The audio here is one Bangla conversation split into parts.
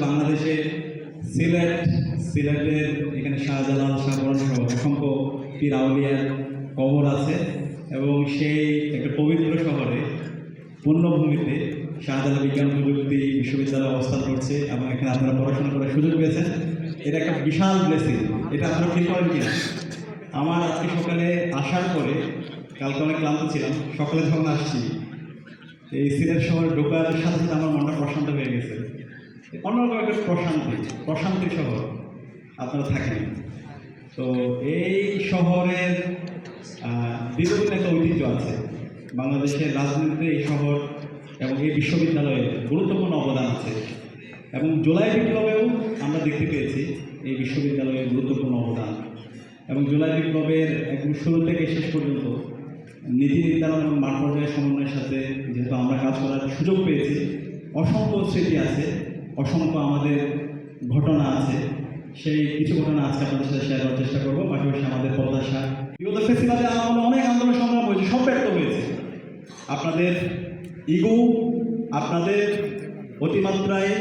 বাংলাদেশে সিলেটের এখানে শাহজালাল শাহপরান সহ অসংখ্য পীর আউলিয়ার কবর আছে এবং সেই একটা পবিত্র শহরে পুণ্যভূমিতে শাহজালাল বিজ্ঞান প্রযুক্তি বিশ্ববিদ্যালয় অবস্থান করছে এবং এখানে আপনারা পড়াশোনা করার সুযোগ পেয়েছেন। এটা একটা বিশাল ব্লেসিং, এটা আপনারা ফিল করেন কিনা? আমার আজকে সকালে আসার পরে, কালকে অনেক ক্লান্ত ছিলাম, সকালে যখন আসছি এই সিলেট শহরে ঢোকার সাথে সাথে আমার মনটা প্রশান্ত হয়ে গেছে। অন্যরকম একটা প্রশান্তির শহর আপনারা থাকেন। তো এই শহরের দীর্ঘদিন একটা ঐতিহ্য আছে। বাংলাদেশের রাজনীতিতে এই শহর এবং এই বিশ্ববিদ্যালয়ে গুরুত্বপূর্ণ অবদান আছে এবং জুলাই বিপ্লবেও আমরা দেখতে পেয়েছি এই বিশ্ববিদ্যালয়ের গুরুত্বপূর্ণ অবদান। এবং জুলাই বিপ্লবের একদম শুরু থেকে শেষ পর্যন্ত নীতি নির্ধারণ এবং মাঠ পর্যায়ের সমন্বয়ের সাথে যেহেতু আমরা কাজ করার সুযোগ পেয়েছি, অসংখ্য স্মৃতি আছে, অসংখ্য আমাদের ঘটনা আছে। সেই কিছু ঘটনা আজকে আপনাদের সাথে শেয়ার করার চেষ্টা করবো। পাশাপাশি আমাদের প্রত্যাশা, বিগত ফেস্টিভ্যালে আমরা অনেক আন্দোলন সংগ্রাম হয়েছে, সব ব্যর্থ হয়েছে। আপনাদের ইগো, আপনাদের অতিমাত্রায়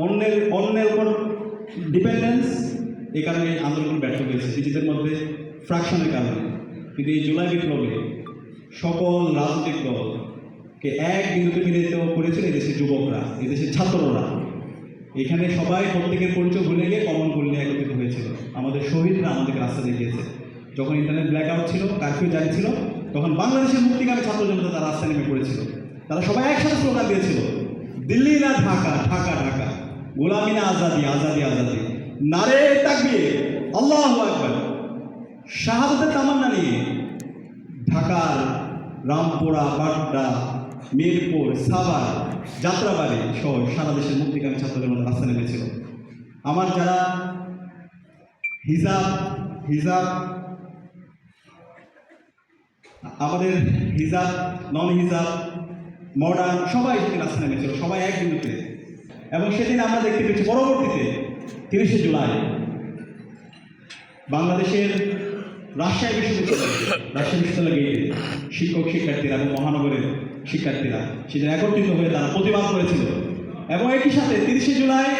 অন্যের উপর ডিপেন্ডেন্স, এই কারণে আন্দোলন ব্যর্থ হয়েছে নিজেদের মধ্যে ফ্র্যাকশনের কারণে। কিন্তু এই জুলাই বিপ্লবে সকল রাজনৈতিক দলকে এক বিন্দুতে মিলিত করেছিল এদেশের যুবকরা, এদেশের ছাত্ররা। এখানে সবাই প্রত্যেকের পরিচয় ভুলে গিয়ে কমন করলে একত্রিত হয়েছিল। আমাদের শহীদরা আমাদেরকে রাস্তা দেখিয়েছে। যখন ইন্টারনেট ব্ল্যাক আউট ছিল, কারফিউ জারি ছিল, তখন বাংলাদেশের মুক্তিকামী ছাত্র জনতা তারা রাস্তায় নেমে পড়েছিল। তারা সবাই একসাথে স্লোগান দিয়েছিল, দিল্লি না ঢাকা, ঢাকা ঢাকা, গোলামি না আজাদি, আজাদি আজাদি, নারে তাকবীর, আল্লাহু আকবার। শাহাদাতের তামান্না নিয়ে ঢাকার রামপুরা, বাড্ডা, মিরপুর, সাভার, যাত্রাবাড়ি সহ সারা দেশের মুক্তিকামী ছাত্র জনতা রাস্তা নেমেছিল। আমার যারা হিজাব আমাদের হিজাব, নন হিজাব, মডার্ন সবাই সেদিন রাস্তা নেমেছিল, সবাই এক বিন্দুতে। এবং সেদিন আমরা দেখতে পেয়েছি পরবর্তীতে 30শে জুলাই বাংলাদেশের রাজশাহী বিশ্ববিদ্যালয় গেটে শিক্ষক শিক্ষার্থীরা এবং মহানগরের শিক্ষার্থীরা সেদিন একত্রিত হয়ে তারা প্রতিবাদ করেছিল। এবং একই সাথে 30শে জুলাই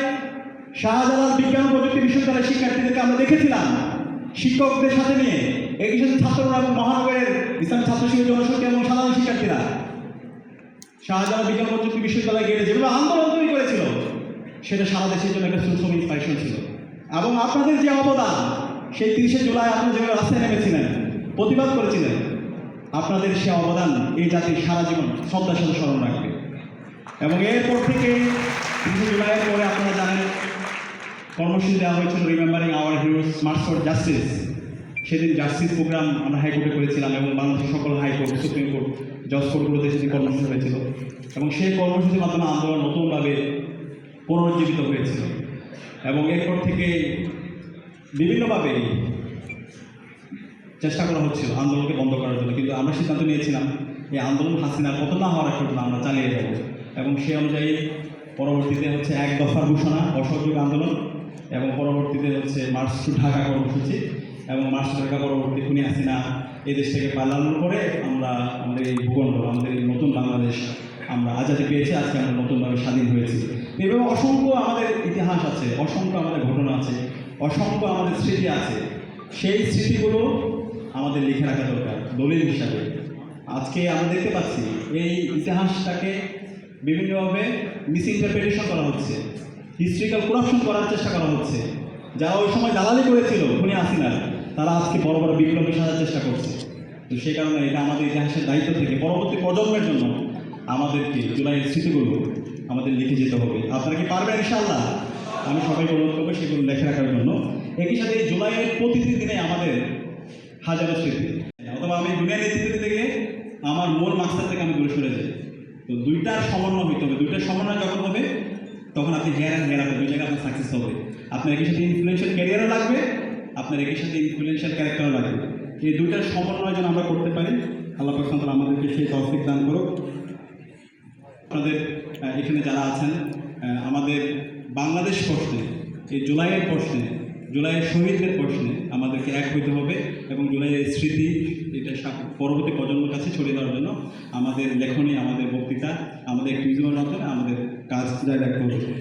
শাহজালাল বিজ্ঞান প্রযুক্তি বিশ্ববিদ্যালয়ের শিক্ষার্থীদেরকে আমরা দেখেছিলাম শিক্ষকদের সাথে নিয়ে, একই সাথে ছাত্ররা এবং মহানগরের ইসলামী ছাত্র শিবির জনশক্তি এবং সাধারণ শিক্ষার্থীরা শাহজালাল বিজ্ঞান প্রযুক্তি বিশ্ববিদ্যালয়ে গেটে যেগুলো আন্দোলন তৈরি করেছিল, সেটা সারা দেশের জন্য একটা সুষম ইন্সপিরেশন ছিল। এবং আপনাদের যে অবদান, সেই 30শে জুলাই আপনারা যেভাবে রাস্তায় নেমেছিলেন, প্রতিবাদ করেছিলেন, আপনাদের সে অবদান এই জাতির সারা জীবন শ্রদ্ধার সাথে স্মরণ রাখবে। এবং এরপর থেকে 30শে জুলাইয়ের পরে আপনারা জানেন কর্মসূচি দেওয়া হয়েছিল remembering hour heroes March for justice. সেদিন জাস্টিস প্রোগ্রাম আমরা হাইকোর্টে করেছিলাম এবং বাংলাদেশের সকল হাইকোর্ট, সুপ্রিম কোর্ট, জজ কোর্টগুলোতে সেদিন কর্মসূচি হয়েছিল। এবং সেই কর্মসূচির মাধ্যমে আন্দোলন নতুনভাবে পুনরুজ্জীবিত হয়েছিল। এবং এরপর থেকে বিভিন্নভাবে চেষ্টা করা হচ্ছিল আন্দোলনকে বন্ধ করার জন্য, কিন্তু আমরা সিদ্ধান্ত নিয়েছিলাম এই আন্দোলন হাসিনার পতন না হওয়ার পর্যন্ত আমরা চালিয়ে যাব। এবং সেই অনুযায়ী পরবর্তীতে হচ্ছে এক দফার ঘোষণা, অসহযোগ আন্দোলন, এবং পরবর্তীতে হচ্ছে মার্চ টু ঢাকা কর্মসূচি। এবং মার্চ টু ঢাকা পরবর্তী খুনি হাসিনা এই দেশ থেকে পালানোর পরে আমরা আমাদের এই ভূখণ্ড, আমাদের এই নতুন বাংলাদেশ আমরা আজাদি পেয়েছি। আজকে আমরা নতুনভাবে স্বাধীন হয়েছি। এবং অসংখ্য আমাদের ইতিহাস আছে, অসংখ্য আমাদের ঘটনা আছে, অসংখ্য আমাদের স্মৃতি আছে। সেই স্মৃতিগুলো আমাদের লিখে রাখা দরকার দলিল হিসাবে। আজকে আমরা দেখতে পাচ্ছি এই ইতিহাসটাকে বিভিন্নভাবে মিসইন্টারপ্রিটেশন করা হচ্ছে, হিস্ট্রিক্যাল করাপশন করার চেষ্টা করা হচ্ছে। যারা ওই সময় দালালি করেছিল খুনি হাসিনার, তারা আজকে বড় বড় বিপ্লবী সাজার চেষ্টা করছে। তো সেই কারণে এটা আমাদের ইতিহাসের দায়িত্ব থেকে পরবর্তী প্রজন্মের জন্য আমাদেরকে জুলাইয়ের স্মৃতিগুলো আমাদের লিখে যেতে হবে। আপনারা কি পারবেন ইনশাআল্লাহ? আমি সবাইকে অনুরোধ করবো সেগুলো লিখে রাখার জন্য। একই সাথে জুলাইয়ের প্রতিটি দিনে আমাদের হাজারো স্মৃতি, অথবা আমি দুনিয়ার নেতৃত্ব থেকে আমার মূল মাস্টার থেকে আমি দূরে সরে যাই। তো দুইটার সমন্বয় হইতে হবে। দুইটার সমন্বয় যখন হবে তখন আপনি হেয়ার অ্যান্ড হেয়ার আপনি দুই জায়গায় আপনার সাকসেস হবে। আপনার একই সাথে ইনফ্লুয়েন্সিয়াল ক্যারিয়ারও লাগবে, আপনার একই সাথে ইনফ্লুয়েন্সিয়াল ক্যারেক্টারও লাগবে। এই দুইটার সমন্বয় যেন আমরা করতে পারি, আল্লাহ পাক সুবহানাহু ওয়া তাআলা আমাদেরকে সেই তৌফিক দান করুক। আপনাদের এখানে যারা আছেন, আমাদের বাংলাদেশ প্রশ্নে, এই জুলাইয়ের প্রশ্নে, জুলাইয়ের শহীদদের প্রশ্নে আমাদেরকে এক হইতে হবে এবং জুলাইয়ের স্মৃতি এটা পরবর্তী প্রজন্মের কাছে ছড়িয়ে দেওয়ার জন্য আমাদের লেখনী, আমাদের বক্তৃতা, আমাদের অ্যাক্টিভিজমের মাধ্যমে আমাদের কাজ জারি রাখতে হবে।